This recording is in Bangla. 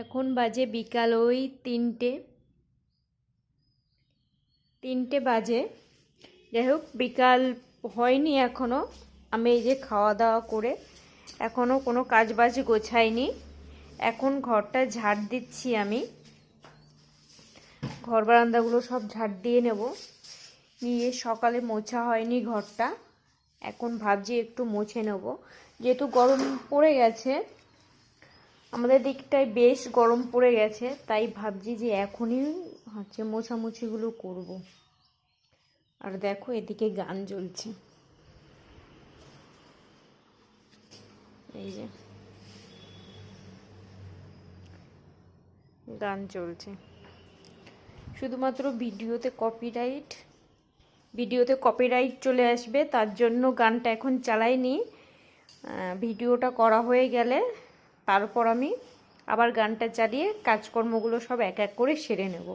এখন বাজে বিকাল ওই 3টে বাজে। যাই হোক, বিকাল হয়নি এখনও। আমি এই যে খাওয়া দাওয়া করে এখনও কোনো কাজ বাজ গোছাইনি। এখন ঘরটা ঝাড় দিচ্ছি আমি। ঘর বারান্দাগুলো সব ঝাড় দিয়ে নেব। নিয়ে সকালে মোছা হয়নি ঘরটা, এখন ভাবছি একটু মুছে নেব। যেহেতু গরম পড়ে গেছে, আমাদের দিকটায় বেশ গরম পড়ে গেছে, তাই ভাবছি যে এখনই মোছামুছিগুলো করব। আর দেখো, এদিকে গান জ্বলছে, এই যে গান চলছে। শুধুমাত্র ভিডিওতে কপিরাইট চলে আসবে, তার জন্য গানটা এখন চালাইনি। ভিডিওটা করা হয়ে গেলে তারপর আমি আবার গানটা চালিয়ে কাজকর্মগুলো সব এক এক করে সেরে নেব।